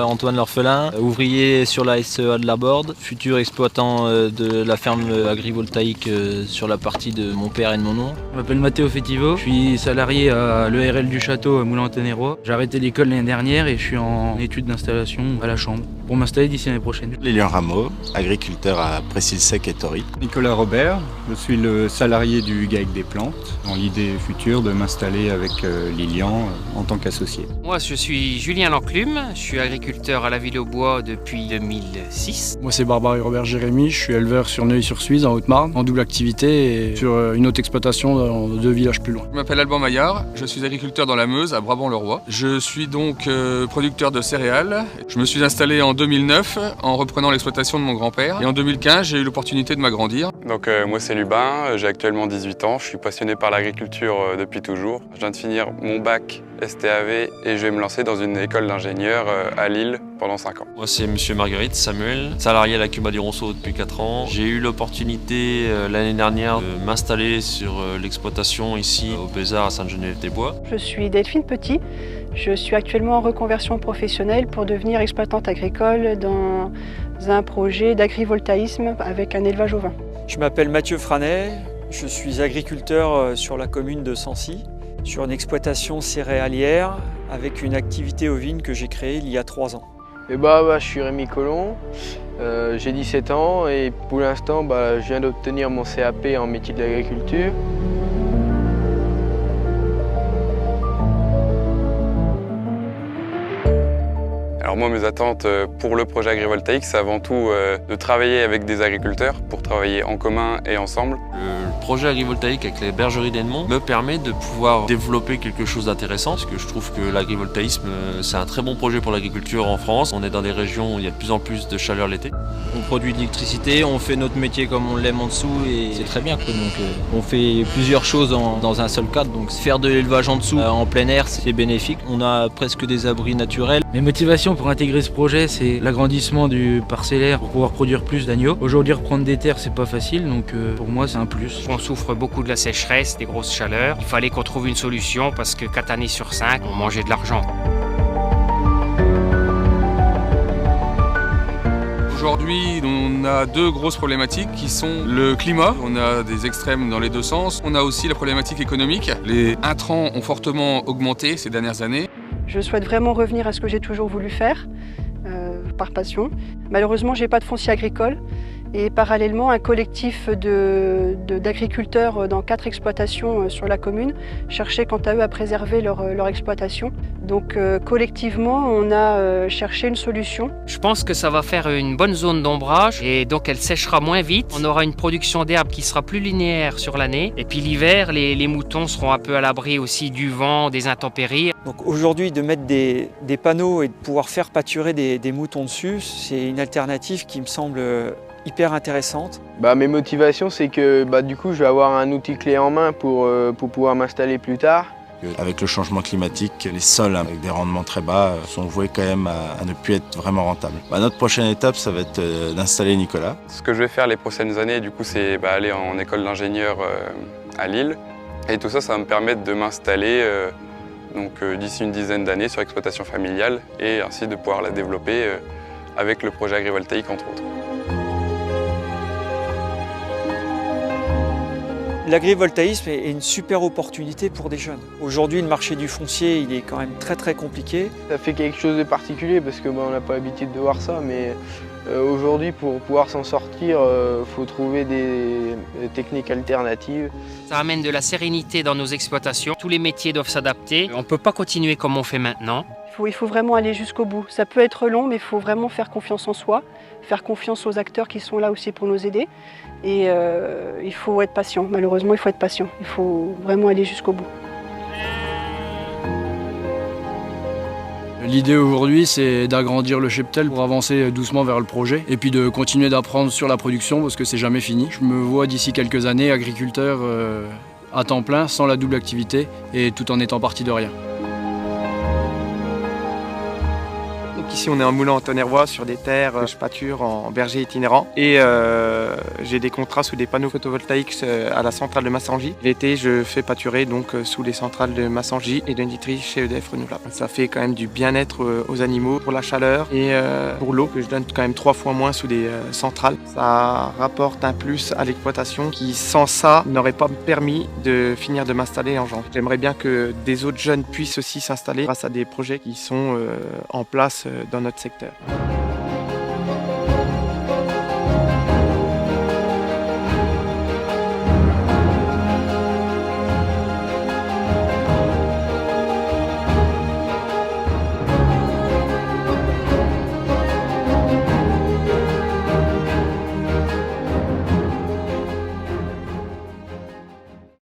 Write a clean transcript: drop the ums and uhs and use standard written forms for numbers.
Antoine L'Orphelin, ouvrier sur la SEA de la Borde, futur exploitant de la ferme agrivoltaïque sur la partie de mon père et de mon oncle. Je m'appelle Matteo Fettivo, je suis salarié à l'ERL du Château à Moulin-Ténérois. J'ai arrêté l'école l'année dernière et je suis en études d'installation à la Chambre pour m'installer d'ici l'année prochaine. Lilian Rameau, agriculteur à Précilsec et Tory. Nicolas Robert, je suis le salarié du GAEC des plantes, dans l'idée future de m'installer avec Lilian en tant qu'associé. Moi je suis Julien Lanclume, je suis agriculteur à la Ville aux Bois depuis 2006. Moi c'est Barbary Robert Jérémy, je suis éleveur sur Neuilly-sur-Suisse en Haute-Marne, en double activité et sur une autre exploitation dans 2 villages plus loin. Je m'appelle Alban Maillard, je suis agriculteur dans la Meuse à Brabant-le-Roi. Je suis donc producteur de céréales. Je me suis installé en 2009 en reprenant l'exploitation de mon grand-père et en 2015 j'ai eu l'opportunité de m'agrandir. Donc moi c'est Lubin, j'ai actuellement 18 ans, je suis passionné par l'agriculture depuis toujours. Je viens de finir mon bac STAV et je vais me lancer dans une école d'ingénieur à Lille pendant 5 ans. Moi c'est Monsieur Marguerite Samuel, salarié à la Cuba du Ronceau depuis 4 ans. J'ai eu l'opportunité l'année dernière de m'installer sur l'exploitation ici au Bézard à Sainte-Geneviève-des-Bois. Je suis Delphine Petit, je suis actuellement en reconversion professionnelle pour devenir exploitante agricole dans un projet d'agrivoltaïsme avec un élevage ovin. Je m'appelle Mathieu Franet, je suis agriculteur sur la commune de Sancy, sur une exploitation céréalière avec une activité ovine que j'ai créée il y a 3 ans. Je suis Rémi Collomb, j'ai 17 ans et pour l'instant je viens d'obtenir mon CAP en métier de l'agriculture. Alors moi mes attentes pour le projet agrivoltaïque c'est avant tout de travailler avec des agriculteurs pour travailler en commun et ensemble. Le projet agrivoltaïque avec les bergeries d'Ennemont me permet de pouvoir développer quelque chose d'intéressant parce que je trouve que l'agrivoltaïsme c'est un très bon projet pour l'agriculture en France. On est dans des régions où il y a de plus en plus de chaleur l'été. On produit de l'électricité, on fait notre métier comme on l'aime en dessous et c'est très bien quoi. Donc on fait plusieurs choses dans un seul cadre. Donc faire de l'élevage en dessous en plein air c'est bénéfique. On a presque des abris naturels. Mes motivations pour intégrer ce projet, c'est l'agrandissement du parcellaire pour pouvoir produire plus d'agneaux. Aujourd'hui, reprendre des terres, c'est pas facile, donc pour moi, c'est un plus. On souffre beaucoup de la sécheresse, des grosses chaleurs. Il fallait qu'on trouve une solution parce que 4 années sur 5, on mangeait de l'argent. Aujourd'hui, on a 2 grosses problématiques qui sont le climat. On a des extrêmes dans les 2 sens. On a aussi la problématique économique. Les intrants ont fortement augmenté ces dernières années. Je souhaite vraiment revenir à ce que j'ai toujours voulu faire, par passion. Malheureusement, je n'ai pas de foncier agricole et parallèlement, un collectif d'agriculteurs dans 4 exploitations sur la commune cherchait quant à eux à préserver leur exploitation. Donc collectivement, on a cherché une solution. Je pense que ça va faire une bonne zone d'ombrage et donc elle séchera moins vite. On aura une production d'herbe qui sera plus linéaire sur l'année. Et puis l'hiver, les moutons seront un peu à l'abri aussi du vent, des intempéries. Donc aujourd'hui, de mettre des panneaux et de pouvoir faire pâturer des moutons dessus, c'est une alternative qui me semble hyper intéressante. Mes motivations, c'est que du coup, je vais avoir un outil clé en main pour pouvoir m'installer plus tard. Avec le changement climatique, les sols avec des rendements très bas sont voués quand même à ne plus être vraiment rentables. Notre prochaine étape, ça va être d'installer Nicolas. Ce que je vais faire les prochaines années, du coup, c'est aller en école d'ingénieur à Lille. Et tout ça, ça va me permettre de m'installer d'ici une dizaine d'années sur l'exploitation familiale et ainsi de pouvoir la développer avec le projet agrivoltaïque entre autres. L'agrivoltaïsme est une super opportunité pour des jeunes. Aujourd'hui, le marché du foncier, il est quand même très compliqué. Ça fait quelque chose de particulier parce que on n'a pas l'habitude de voir ça, mais aujourd'hui, pour pouvoir s'en sortir, faut trouver des techniques alternatives. Ça amène de la sérénité dans nos exploitations. Tous les métiers doivent s'adapter. On ne peut pas continuer comme on fait maintenant. Il faut vraiment aller jusqu'au bout. Ça peut être long, mais il faut vraiment faire confiance en soi, faire confiance aux acteurs qui sont là aussi pour nous aider. Et il faut être patient. Malheureusement, il faut être patient. Il faut vraiment aller jusqu'au bout. L'idée aujourd'hui, c'est d'agrandir le cheptel pour avancer doucement vers le projet et puis de continuer d'apprendre sur la production parce que c'est jamais fini. Je me vois d'ici quelques années agriculteur à temps plein, sans la double activité et tout en étant parti de rien. Ici on est en Moulins-en-Tonnerrois sur des terres, je pâture en berger itinérant et j'ai des contrats sous des panneaux photovoltaïques à la centrale de Massangy. L'été je fais pâturer donc sous les centrales de Massangy et de Nitry chez EDF Renouvelable. Ça fait quand même du bien-être aux animaux, pour la chaleur et pour l'eau que je donne quand même 3 fois moins sous des centrales. Ça rapporte un plus à l'exploitation qui sans ça n'aurait pas permis de finir de m'installer en janvier. J'aimerais bien que des autres jeunes puissent aussi s'installer grâce à des projets qui sont en place dans notre secteur.